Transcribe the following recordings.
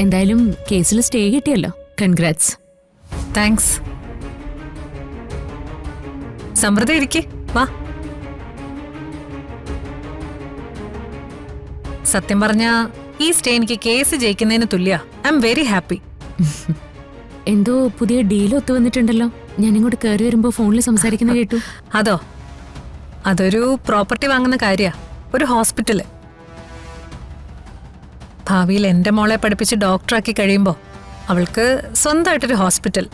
എന്തായാലും കേസിൽ സ്റ്റേ കിട്ടിയല്ലോ. കൺഗ്രാറ്റ്സ്. താങ്ക്സ്. സമൃദ്ധ ഇരിക്കേ, വാ. സത്യം പറഞ്ഞ ഈ സ്റ്റേ എനിക്ക് കേസ് ജയിക്കുന്നതിന് തുല്യ. I am very happy. എന്തോ പുതിയ ഡീൽ ഒത്തു വന്നിട്ടുണ്ടല്ലോ. ഞാൻ ഇങ്ങോട്ട് കയറി വരുമ്പോ ഫോണിൽ സംസാരിക്കുന്ന കേട്ടു. അതൊരു പ്രോപ്പർട്ടി വാങ്ങുന്ന കാര്യ, ഒരു ഹോസ്പിറ്റല്. ഭാവിയിൽ എന്റെ മോളെ പഠിപ്പിച്ച് ഡോക്ടറാക്കി കഴിയുമ്പോ അവൾക്ക് സ്വന്തമായിട്ടൊരു ഹോസ്പിറ്റൽ.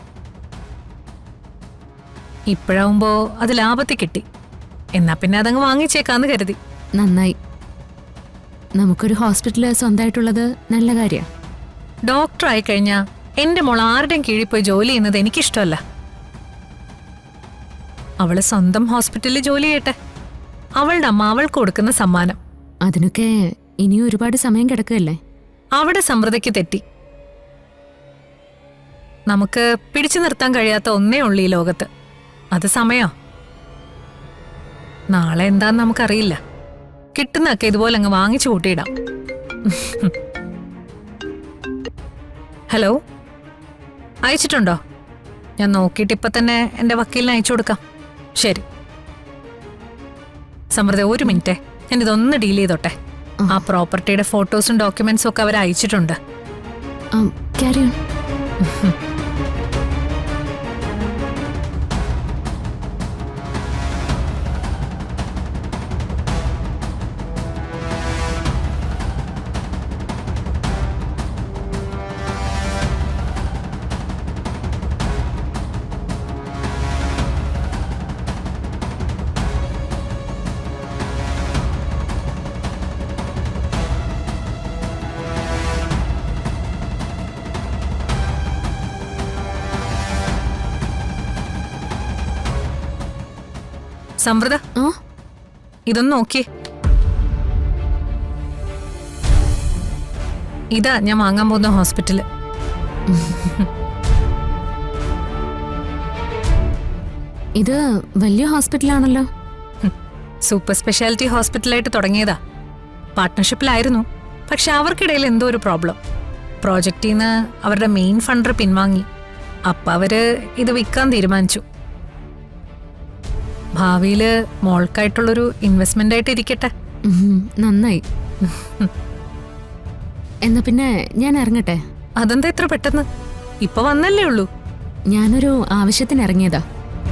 ഇപ്പോഴാവുമ്പോ അത് ലാഭത്തിൽ കിട്ടി. എന്നാ പിന്നെ അതങ്ങ് വാങ്ങിച്ചേക്കാന്ന് കരുതി. നന്നായി. നമുക്കൊരു ഹോസ്പിറ്റല് സ്വന്തമായിട്ടുള്ളത് നല്ല കാര്യമാണ്. ഡോക്ടർ ആയി കഴിഞ്ഞാ എന്റെ മോൾ ആരുടെയും കീഴിൽ പോയി ജോലി ചെയ്യുന്നത് എനിക്കിഷ്ടമല്ല. അവള് സ്വന്തം ഹോസ്പിറ്റലിൽ ജോലി ചെയ്യട്ടെ. അവളുടെ അമ്മ അവൾക്ക് കൊടുക്കുന്ന സമ്മാനം. അതിനൊക്കെ ഇനിയും ഒരുപാട് സമയം കിടക്കുകയല്ലേ. അവിടെ സമൃദ്ധയ്ക്ക് തെറ്റി. നമുക്ക് പിടിച്ചു നിർത്താൻ കഴിയാത്ത ഒന്നേ ഉള്ളൂ ഈ ലോകത്ത്, അത് സമയോ. നാളെ എന്താന്ന് നമുക്കറിയില്ല. കിട്ടുന്നൊക്കെ ഇതുപോലെ അങ്ങ് വാങ്ങിച്ചു കൂട്ടിയിടാം. ഹലോ, അയച്ചിട്ടുണ്ടോ? ഞാൻ നോക്കിയിട്ട് ഇപ്പൊ തന്നെ എന്റെ വക്കീലിന് അയച്ചു കൊടുക്കാം. ശരി സമൃദ്ധ, ഒരു മിനിറ്റേ, ഞാൻ ഇതൊന്ന് ഡീൽ ചെയ്തോട്ടെ. ആ പ്രോപ്പർട്ടിയുടെ ഫോട്ടോസും ഡോക്യുമെന്റ്സും ഒക്കെ അവർ അയച്ചിട്ടുണ്ട്. സമൃദ്ധ, ഇതൊന്ന് നോക്കിയേ. ഇതാ ഞാൻ വാങ്ങാൻ പോകുന്ന ഹോസ്പിറ്റല്. ഇത് വലിയ ഹോസ്പിറ്റലാണല്ലോ. സൂപ്പർ സ്പെഷ്യാലിറ്റി ഹോസ്പിറ്റലായിട്ട് തുടങ്ങിയതാ. പാർട്ട്ണർഷിപ്പിലായിരുന്നു. പക്ഷെ അവർക്കിടയിൽ എന്തോ ഒരു പ്രോബ്ലം. പ്രോജക്റ്റിൽ നിന്ന് അവരുടെ മെയിൻ ഫണ്ടർ പിൻവാങ്ങി. അപ്പൊ അവര് ഇത് വിൽക്കാൻ തീരുമാനിച്ചു. ഭാവിയില് മോൾക്കായിട്ടുള്ളൊരു ഇൻവെസ്റ്റ്മെന്റ് ആയിട്ട് ഇരിക്കട്ടെ. നന്നായി. എന്നാ പിന്നെ ഞാൻ ഇറങ്ങട്ടെ. അതെന്താ ഇത്ര പെട്ടെന്ന്? ഇപ്പൊ വന്നല്ലേ ഉള്ളൂ. ഞാനൊരു ആവശ്യത്തിന് ഇറങ്ങിയതാ,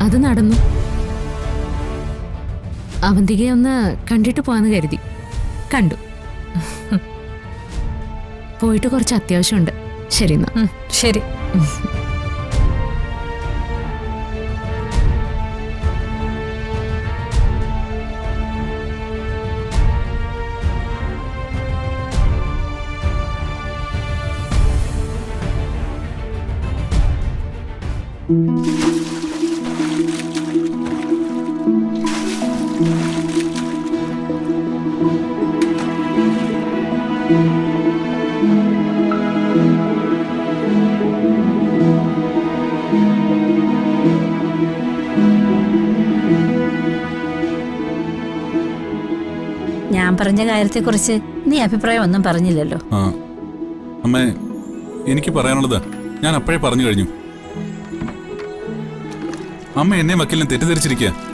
അത് നടന്നു. അവന്തികയെ ഒന്ന് കണ്ടിട്ട് പോവാന്ന് കരുതി. കണ്ടു. പോയിട്ട് കുറച്ച് അത്യാവശ്യമുണ്ട്. ശരി എന്നാ. ശരി. ഞാൻ പറഞ്ഞ കാര്യത്തെക്കുറിച്ച് നീ അഭിപ്രായം ഒന്നും പറഞ്ഞില്ലല്ലോ. അമ്മേ, എനിക്ക് പറയാനുള്ളത് ഞാൻ അപ്പോഴേ പറഞ്ഞു കഴിഞ്ഞു. അമ്മ എന്നെ വക്കീലിനെ തെറ്റിദ്ധരിച്ചിരിക്കുക.